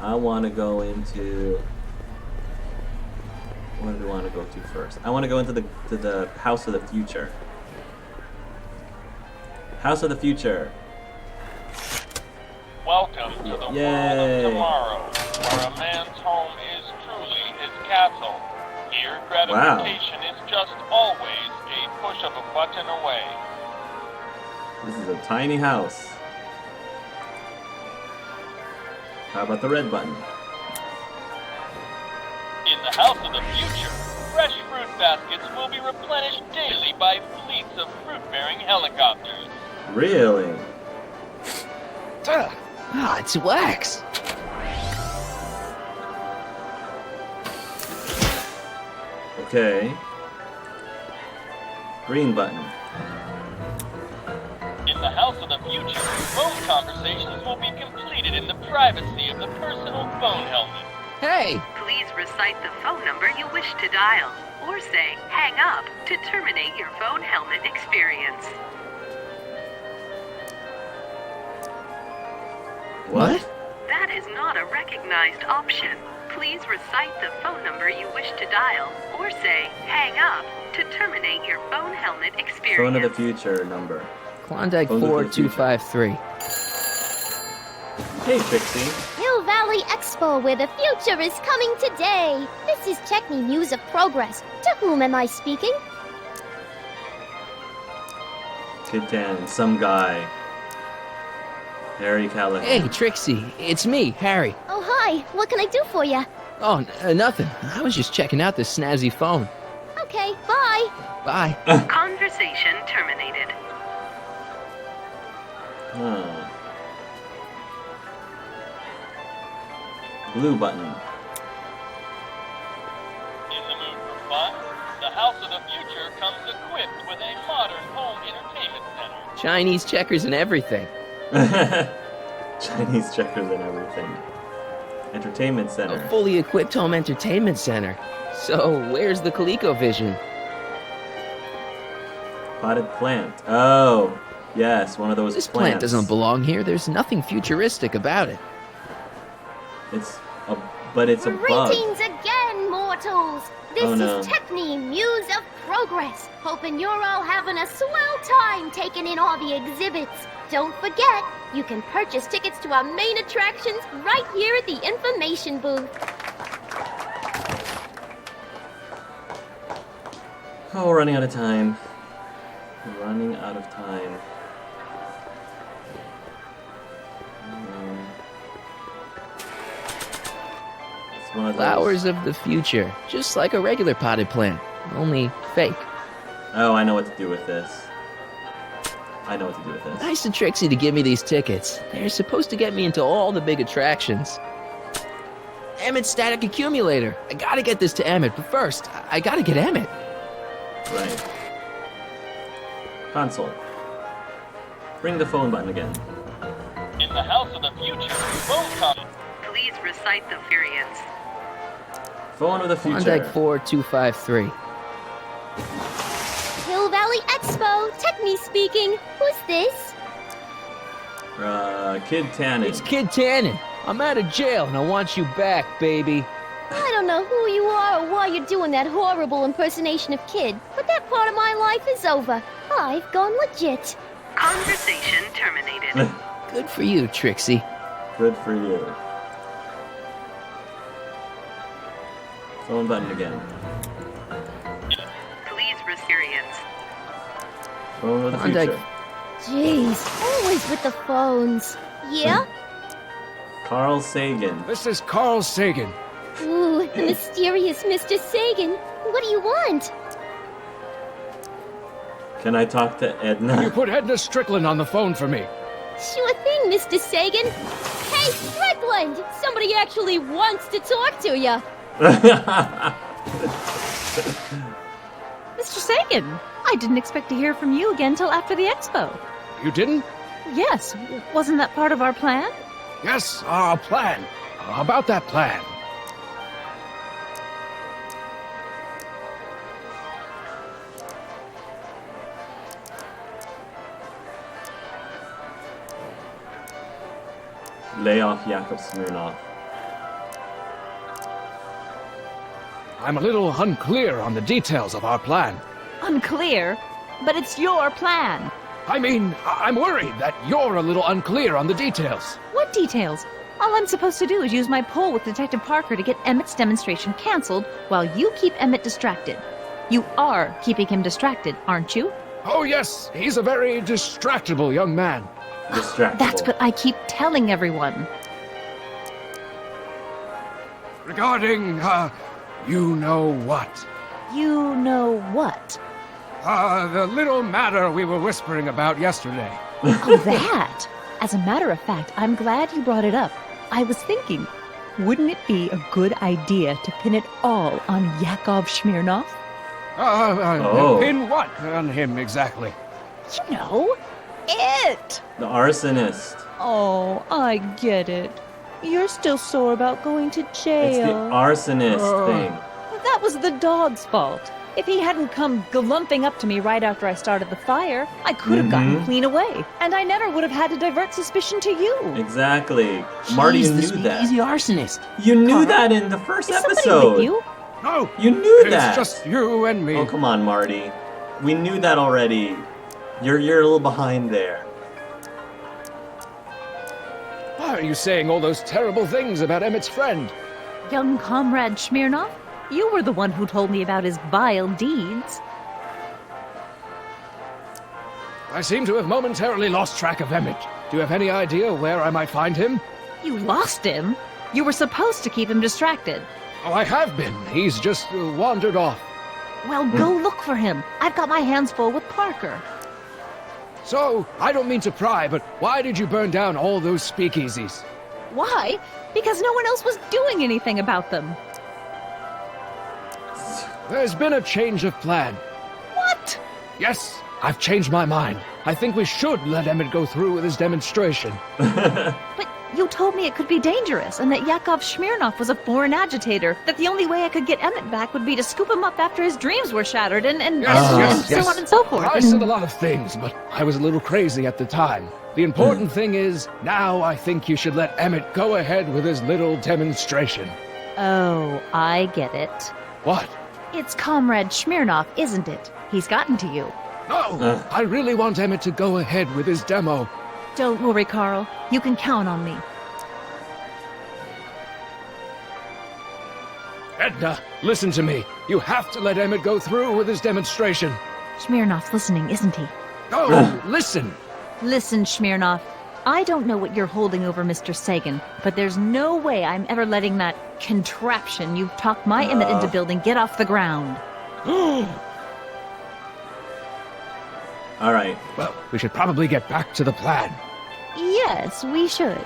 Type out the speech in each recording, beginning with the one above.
I want to go into... What do we want to go to first? I want to go into the House of the Future. House of the Future. Welcome to the world of tomorrow, where a man's home is truly his castle. Here, gratification is just always a push of a button away. This is a tiny house. How about the red button? In the House of the Future, fresh fruit baskets will be replenished daily by fleets of fruit-bearing helicopters. Really? It's wax. Okay. Green button. In the House of the Future, phone conversations will be completed in the privacy of the personal phone helmet. Hey! Please recite the phone number you wish to dial, or say hang up to terminate your phone helmet experience. What? That is not a recognized option. Please recite the phone number you wish to dial, or say hang up to terminate your phone helmet experience. Phone of the Future number. Klondike 4253. Hey, Trixie. Hill Valley Expo, where the future is coming today. This is Techni News of Progress. To whom am I speaking? Kid Tan, some guy. Harry Callahan. Hey, Trixie. It's me, Harry. Oh, hi. What can I do for you? Oh, nothing. I was just checking out this snazzy phone. Okay, bye. Bye. Conversation terminated. Huh. Blue button. In the mood for fun, the House of the Future comes equipped with a modern home entertainment center. Chinese checkers and everything. Chinese checkers and everything. Entertainment center. A fully equipped home entertainment center. So, where's the ColecoVision? Potted plant. Oh, yes, one of those This plants. plant doesn't belong here. There's nothing futuristic about it. But it's a bug. Greetings again, mortals. This no. is Techni News of Progress. Hoping you're all having a swell time taking in all the exhibits. Don't forget, you can purchase tickets to our main attractions right here at the information booth. Oh, we're running out of time. We're running out of time. It's one of those. Flowers of the future. Just like a regular potted plant. Only fake. Oh, I know what to do with this. Nice of Trixie to give me these tickets. They're supposed to get me into all the big attractions. Emmett's static accumulator. I gotta get this to Emmett, but first, I gotta get Emmett. Right. Console. Bring the phone button again. In the House of the Future, phone call. Please recite the variance. Phone of the Future. Klondike 4253. Hill Valley Expo, Techni speaking. Who's this? Kid Tannen. It's Kid Tannen. I'm out of jail and I want you back, baby. I don't know who you are or why you're doing that horrible impersonation of Kid, but that part of my life is over. I've gone legit. Conversation terminated. Good for you, Trixie. Good for you. Phone button again. Please experience. Phone of the Klondike. Future. Jeez, always with the phones. Yeah? Carl Sagan. This is Carl Sagan. Ooh, the mysterious Mr. Sagan. What do you want? Can I talk to You Edna? put Edna Strickland on the phone for me. Sure thing, Mr. Sagan. Hey, Strickland! Somebody actually wants to talk to you. Mr. Sagan, I didn't expect to hear from you again till after the expo. You didn't? Yes, wasn't that part of our plan? Yes, our plan. About that plan. Lay off Yakov Smirnov. I'm a little unclear on the details of our plan. Unclear? But it's your plan. I mean, I'm worried that you're a little unclear on the details. What details? All I'm supposed to do is use my poll with Detective Parker to get Emmett's demonstration canceled while you keep Emmett distracted. You are keeping him distracted, aren't you? Oh yes, he's a very distractible young man. Distractible. That's what I keep telling everyone. Regarding, you know what? You know what? The little matter we were whispering about yesterday. Oh, that! As a matter of fact, I'm glad you brought it up. I was thinking, wouldn't it be a good idea to pin it all on Yakov Smirnov? Pin what on him exactly? You know, it! The arsonist. Oh, I get it. You're still sore about going to jail. It's the arsonist thing. That was the dog's fault. If he hadn't come glumping up to me right after I started the fire, I could have gotten clean away, and I never would have had to divert suspicion to you. Exactly. Marty, you He's knew the that. speakeasy arsonist. You knew Carl? that in the first Is somebody episode. with you? No, You knew it's that. just you and me. Oh, come on, Marty. We knew that already. You're a little behind there. Why are you saying all those terrible things about Emmett's friend? Young comrade Smirnov? You were the one who told me about his vile deeds. I seem to have momentarily lost track of Emmett. Do you have any idea where I might find him? You lost him? You were supposed to keep him distracted. Oh, I have been. He's just wandered off. Well, go look for him. I've got my hands full with Parker. So, I don't mean to pry, but why did you burn down all those speakeasies? Why? Because no one else was doing anything about them. There's been a change of plan. What? Yes, I've changed my mind. I think we should let Emmett go through with his demonstration. But you told me it could be dangerous, and that Yakov Smirnov was a foreign agitator, that the only way I could get Emmett back would be to scoop him up after his dreams were shattered, and so on and so forth. I said a lot of things, but I was a little crazy at the time. The important thing is, now I think you should let Emmett go ahead with his little demonstration. Oh, I get it. What? It's Comrade Smirnov, isn't it? He's gotten to you. No, I really want Emmett to go ahead with his demo. Don't worry, Carl. You can count on me. Edna, listen to me. You have to let Emmett go through with his demonstration. Smirnov's listening, isn't he? No, listen. Listen, Smirnov. I don't know what you're holding over Mr. Sagan, but there's no way I'm ever letting that contraption you've talked my Emmett into building get off the ground. All right. Well, we should probably get back to the plan. Yes, we should.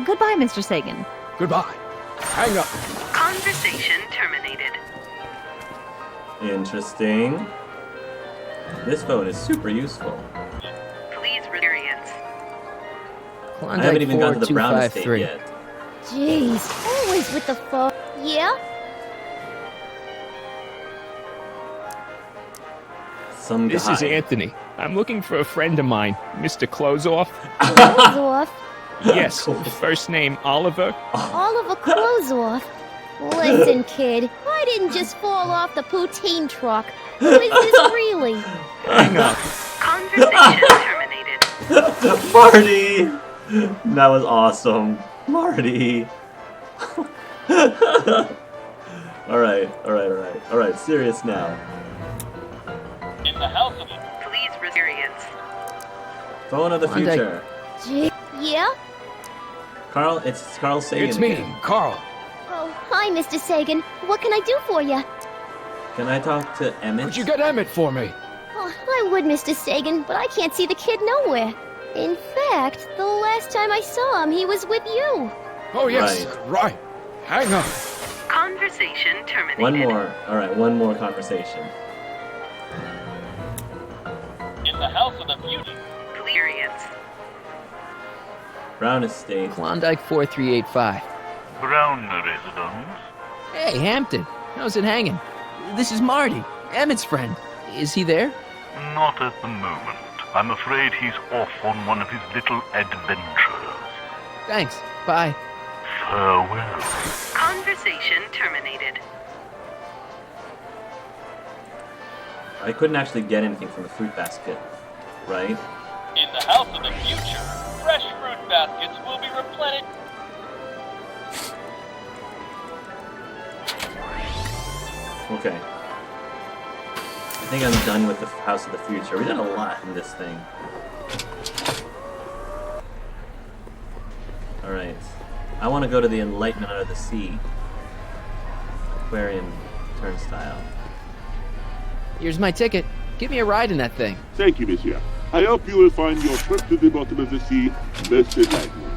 Goodbye, Mr. Sagan. Goodbye. Hang up. Conversation terminated. Interesting. This phone is super useful. Please experience. I haven't even gotten to the brown estate 4253. yet. Jeez, always with the phone. Yeah? Some This guy. is Anthony. I'm looking for a friend of mine, Mr. Closeoff. Clothes off. Yes, first name Oliver. Oliver clothes off. Listen, kid, I didn't just fall off the poutine truck. Who is this really? Hang up. Conversation terminated. Marty! That was awesome. Marty. Alright, serious now. In the house of Please experience. Phone of the Monday. future. Gee, yeah? Carl, it's Carl Sagan. It's me, again. Carl. Oh, hi, Mr. Sagan. What can I do for you? Can I talk to Emmett? Could you get Emmett for me? Oh, I would, Mr. Sagan, but I can't see the kid nowhere. In fact, the last time I saw him, he was with you. Oh, yes, right. Hang up. Conversation terminated. One more. Alright, one more conversation. in the house of the beauty. Experience. Brown Estate. Klondike 4385. Brown residence. Hey, Hampton. How's it hanging? This is Marty, Emmett's friend. Is he there? Not at the moment. I'm afraid he's off on one of his little adventures. Thanks. Bye. Farewell. Conversation terminated. I couldn't actually get anything from the fruit basket, right? In the house of the future, fresh fruit baskets will be replenished. Okay. I think I'm done with the house of the future. We did a lot in this thing. Alright. I want to go to the Enlightenment Under the Sea. Aquarium turnstile. Here's my ticket. Give me a ride in that thing. Thank you, monsieur. I hope you will find your trip to the bottom of the sea most enlightening.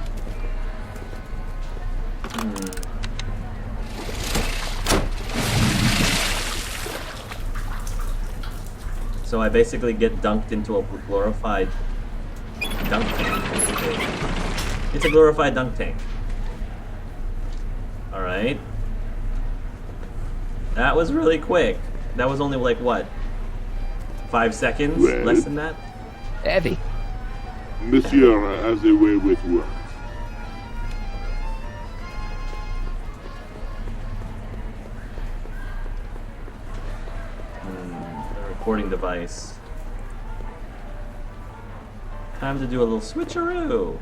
So I basically get dunked into a glorified dunk tank. It's a glorified dunk tank. Alright. That was really quick. That was only like, what? 5 seconds? Well, less than that? Heavy. Monsieur has a way with words. The recording device. Time to do a little switcheroo.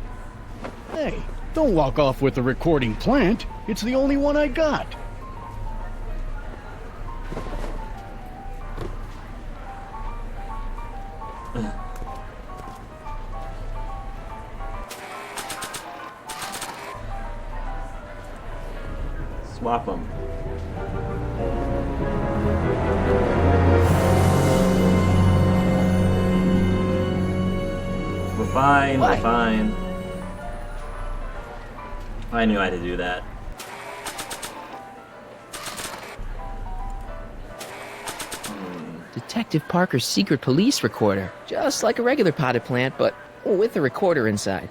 Hey, don't walk off with the recording plant. It's the only one I got. Swap them. We're fine, Why? we're fine. I knew I had to do that. Detective Parker's secret police recorder. Just like a regular potted plant, but with a recorder inside.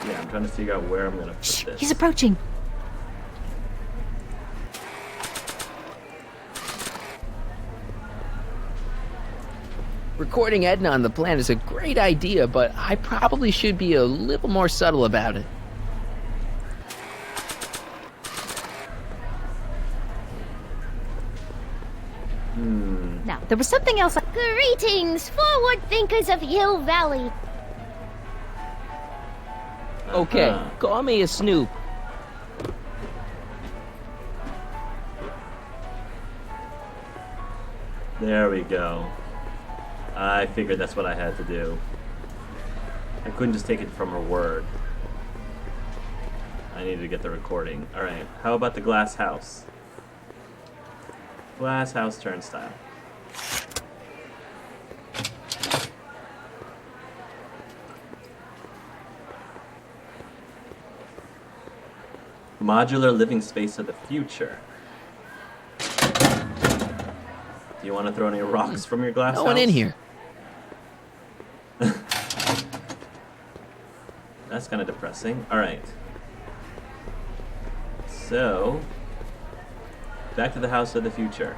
Yeah, I'm trying to figure out where I'm gonna put Shh, this. he's approaching. Recording Edna on the plant is a great idea, but I probably should be a little more subtle about it. Now, there was something else. Greetings, forward thinkers of Hill Valley. Okay, Uh-huh. call me a snoop. There we go. I figured that's what I had to do. I couldn't just take it from her word. I needed to get the recording. Alright, how about the glass house? Glass house turnstile. Modular living space of the future. Do you want to throw any rocks from your glass No house? one in here. That's kind of depressing. Alright. So, back to the house of the future.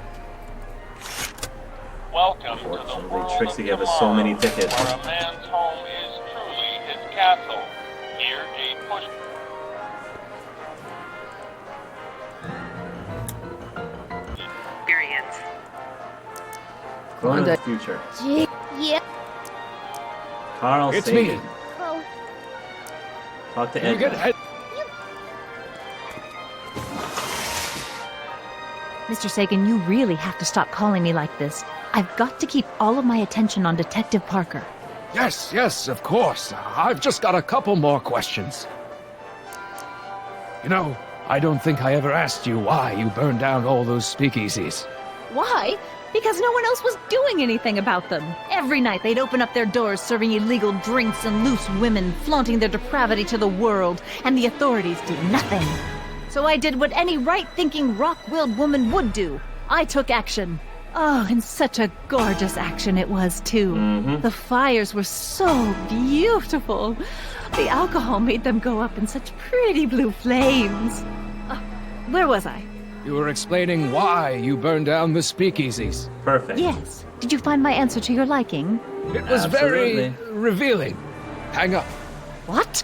Welcome to the Unfortunately, world Trixie of gave us tomorrow, so many tickets. where a man's home is truly his castle. Here, a push. Experience. Going to the Klondike. future. Gee, yeah. Carl It's Sagan. me. Oh, Talk to Can you get Edna. Ed? Mr. Sagan, you really have to stop calling me like this. I've got to keep all of my attention on Detective Parker. Yes, yes, of course. I've just got a couple more questions. You know, I don't think I ever asked you why you burned down all those speakeasies. Why? Because no one else was doing anything about them. Every night they'd open up their doors serving illegal drinks and loose women, flaunting their depravity to the world, and the authorities did nothing. So I did what any right-thinking, rock-willed woman would do. I took action. Oh, and such a gorgeous action it was, too. The fires were so beautiful. The alcohol made them go up in such pretty blue flames. Where was I? You were explaining why you burned down the speakeasies. Perfect. Yes. Did you find my answer to your liking? It was very Absolutely. revealing. Hang up. What?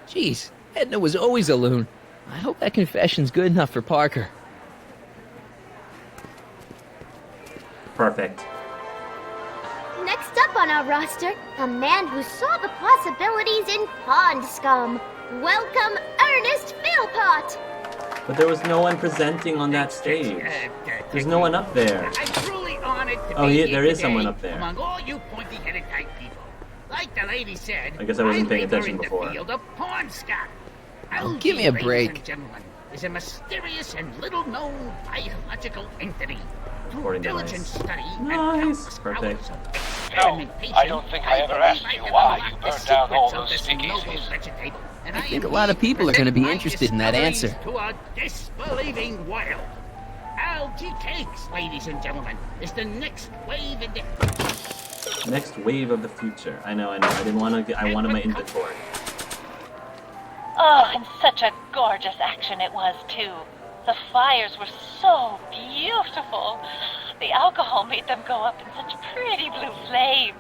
Jeez, Edna was always a loon. I hope that confession's good enough for Parker. Perfect. Next up on our roster, a man who saw the possibilities in pond scum. Welcome, Ernest Philpott. But there was no one presenting on that stage. There's no one up there. I'm truly honored to Oh, be yeah, here there is today someone up there. among all you pointy-headed type people. Like the lady said, I guess I wasn't paying labor attention in before. The field of pond scum. Oh, give me a Ladies break. and gentlemen, is a mysterious and little-known biological entity. Through According to diligent Nice. study and Nice. countless Perfect. hours of You know, experimentation, I don't think I ever believe asked I you have why unlocked you the burned down all secrets of those this noble speakeasies. vegetable, and I think a lot of people are going to be interested in that answer. To a disbelieving world. Algae cakes, ladies and gentlemen, is the next wave in the... Next wave of the future. I know. I didn't want to get. I wanted my inventory. Oh, and such a gorgeous action it was, too. The fires were so beautiful. The alcohol made them go up in such pretty blue flames.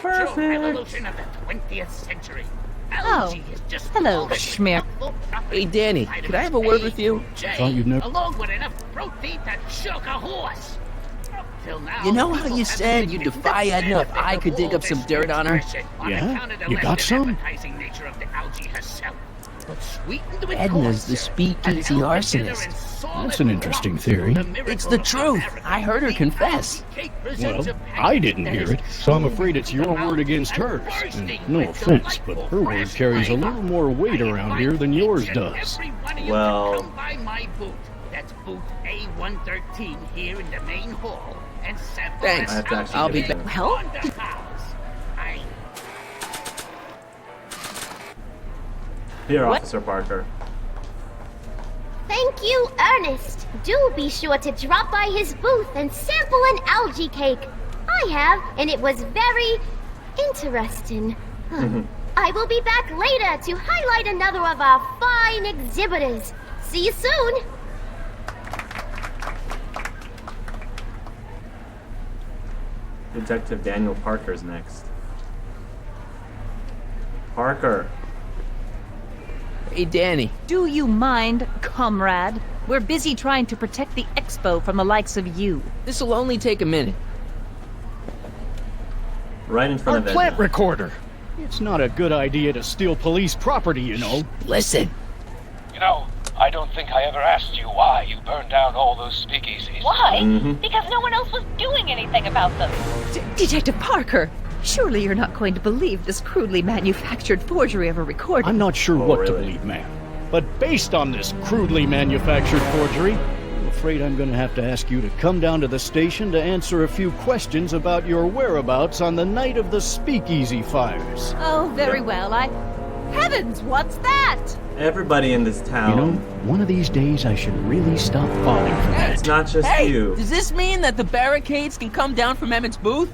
Perfect. Revolution of the 20th century. Oh, Algae is just hello, Schmear. Hey, Danny, could I have a word with you? Thought you'd never... Along with enough protein to choke a horse. Up till now, You know how people you have said you'd admitted defy the Edna if benefit I of could dig all up some this dirt on her? nutrition on Yeah? account of the You got less some? appetizing nature of the algae herself. But sweetened with Edna's corn the syrup speakeasy and held together arsonist. in solid That's an interesting rock. theory. The miracle It's the of truth. America. I heard her The confess. algae cake Well, presents a I package didn't that hear is it, so I'm afraid it's your word against hers. And no offense, but her word carries a little more weight around here than yours does. Well- Come by my booth. That's booth A113 here in the main hall. And sample Thanks. I have to actually I'll get be it back. done. Well, Here, What? Officer Parker. Thank you, Ernest. Do be sure to drop by his booth and sample an algae cake. I have, and it was very interesting. I will be back later to highlight another of our fine exhibitors. See you soon. Detective Daniel Parker's next. Parker. Hey, Danny. do you mind, comrade? We're busy trying to protect the expo from the likes of you. This'll only take a minute. Right in front Our of plant Edna. recorder. It's not a good idea to steal police property, you know. Listen. You know, I don't think I ever asked you why you burned down all those speakeasies. Why? Mhm. Because no one else was doing anything about them. Detective Parker, surely you're not going to believe this crudely manufactured forgery of a recording. I'm not sure Oh, what to really? believe, ma'am. But based on this crudely manufactured forgery, I'm afraid I'm going to have to ask you to come down to the station to answer a few questions about your whereabouts on the night of the speakeasy fires. Oh, very well. Heavens, what's that? Everybody in this town. You know, one of these days I should really stop falling for that. It's not just Hey, you. does this mean that the barricades can come down from Emmett's booth?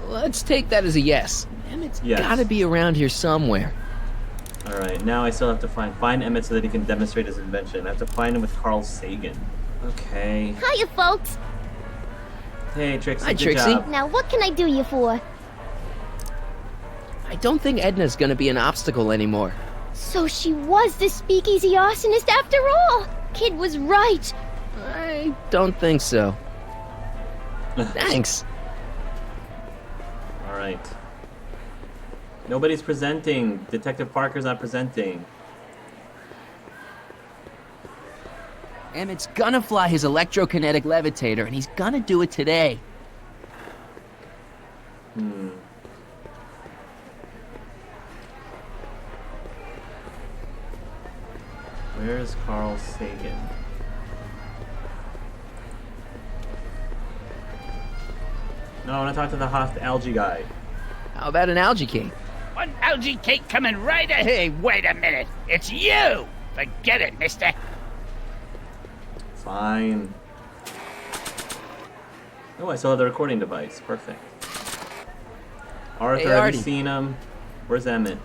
Let's take that as a yes. Emmett's Yes. gotta be around here somewhere. Alright, now I still have to find Emmett so that he can demonstrate his invention. I have to find him with Carl Sagan. Okay. Hiya, folks. Hey, Trixie. Hi, good Trixie. job. Now, what can I do you for? I don't think Edna's gonna be an obstacle anymore. So she was the speakeasy arsonist after all. Kid was right. I don't think so. Thanks. Alright. Nobody's presenting. Detective Parker's not presenting. Emmett's gonna fly his electrokinetic levitator, and he's gonna do it today. Where's Carl Sagan? No, I want to talk to the hot algae guy. How about an algae cake? One algae cake coming right ahead. Hey, wait a minute. It's you. Forget it, mister. Fine. Oh, I still have the recording device. Perfect. Arthur, Hey, have Artie. you seen him? Where's Emmett?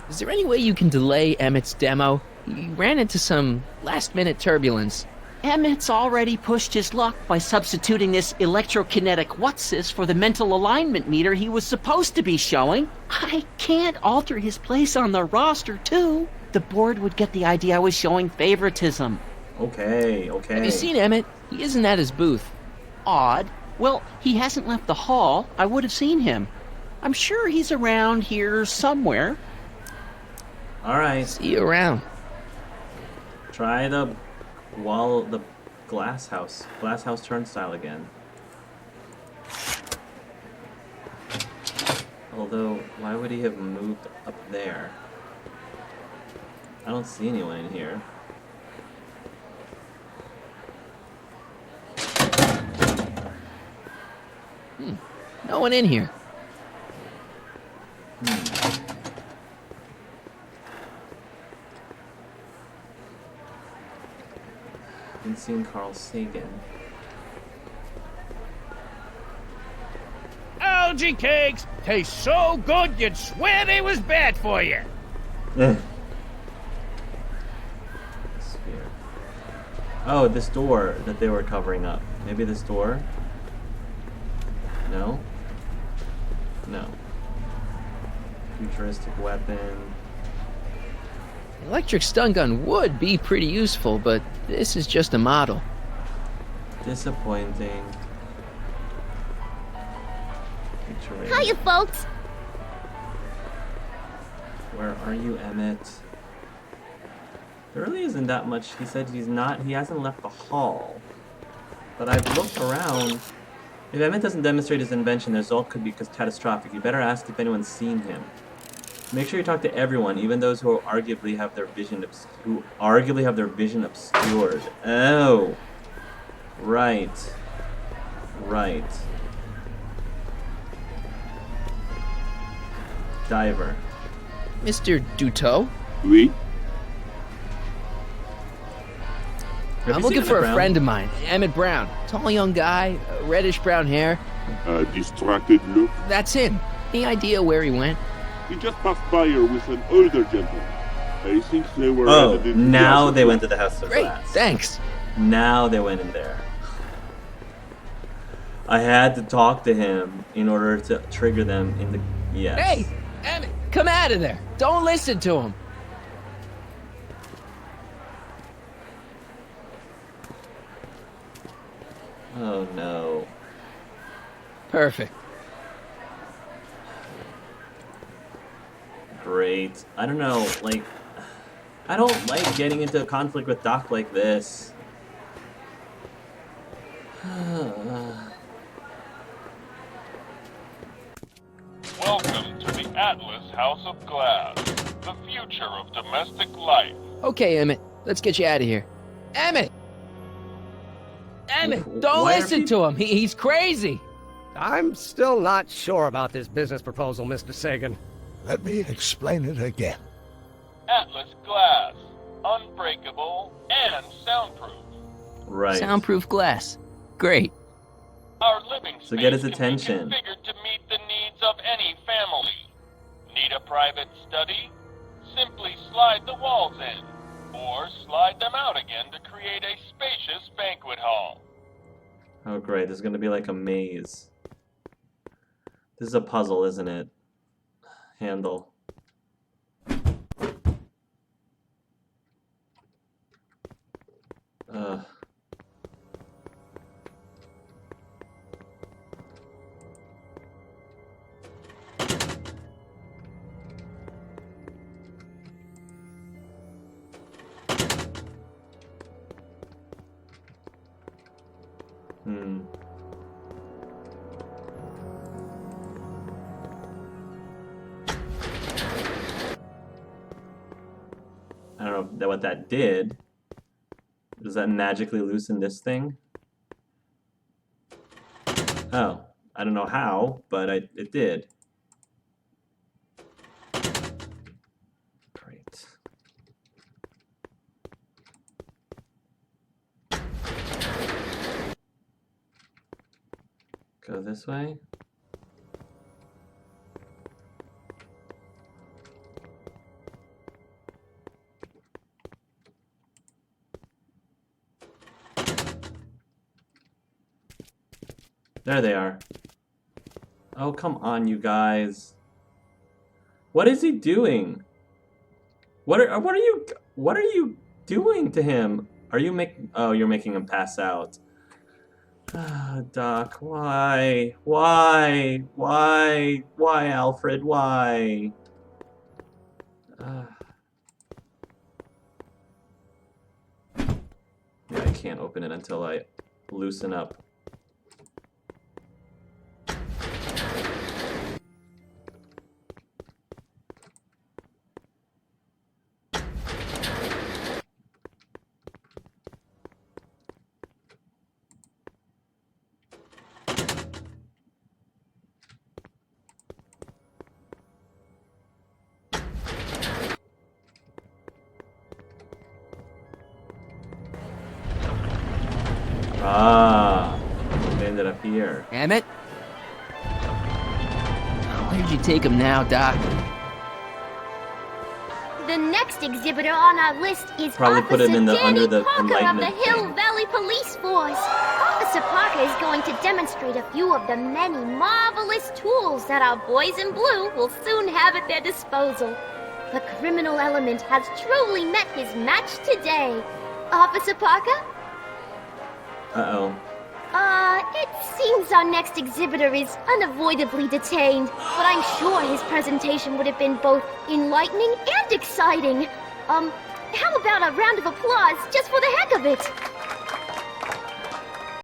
Is there any way you can delay Emmett's demo? He ran into some last-minute turbulence. Emmett's already pushed his luck by substituting this electrokinetic what's-this for the mental alignment meter he was supposed to be showing. I can't alter his place on the roster, too. The board would get the idea I was showing favoritism. Okay, okay. Have you seen Emmett? He isn't at his booth. Odd. Well, he hasn't left the hall. I would have seen him. I'm sure he's around here somewhere. Alright. See you around. Try the glass house turnstile again. Although, why would he have moved up there? I don't see anyone in here. No one in here. Been seeing Carl Sagan. Algae cakes taste so good you'd swear they was bad for you. Sphere. Oh, this door that they were covering up. Maybe this door? No? No. Futuristic weapon. Electric stun gun would be pretty useful, but this is just a model. Disappointing. Hiya, folks! Where are you, Emmett? There really isn't that much. He said he hasn't left the hall. But I've looked around. If Emmett doesn't demonstrate his invention, the result could be catastrophic. You better ask if anyone's seen him. Make sure you talk to everyone, even those who arguably have their vision obscured. Oh. Right. Right. Diver. Mr. Duteau? Oui? I'm looking for a friend of mine, Emmett Brown. Tall young guy, reddish-brown hair. Distracted look. That's him. Any idea where he went? He just passed by here with an older gentleman. I think they were... Oh, now they went to the House of Great, Glass. thanks. Now they went in there. I had to talk to him in order to trigger them in the... Yes. Hey, Emmett, come out of there. Don't listen to him. Oh, no. Perfect. Great. I don't know, like... I don't like getting into a conflict with Doc like this. Welcome to the Atlas House of Glass, the future of domestic life. Okay, Emmett, let's get you out of here. Emmett! Emmett, don't listen to him. He's crazy. I'm still not sure about this business proposal, Mr. Sagan. Let me explain it again. Atlas Glass, unbreakable and soundproof. Right. Soundproof glass. Great. Our living space So get his can be attention. configured to meet the needs of any family. Need a private study? Simply slide the walls in, or slide them out again to create a spacious banquet hall. Oh, great. There's going to be like a maze. This is a puzzle, isn't it? Handle. Ugh. I don't know what that did. Does that magically loosen this thing? Oh, I don't know how, but it did. Great. Go this way. There they are. Oh, come on, you guys. What is he doing? What are you doing to him? Are you making... Oh, you're making him pass out. Doc, why? Why? Why? Why, Alfred? Why? Yeah, I can't open it until I loosen up. Ah, they ended up here. Emmett? Where'd you take him now, Doc? The next exhibitor on our list is Probably put Officer him in the Danny under the Parker of the enlightenment Hill thing. Valley Police Force. Officer Parker is going to demonstrate a few of the many marvelous tools that our boys in blue will soon have at their disposal. The criminal element has truly met his match today. Officer Parker? Uh-oh. It seems our next exhibitor is unavoidably detained, but I'm sure his presentation would have been both enlightening and exciting. How about a round of applause just for the heck of it?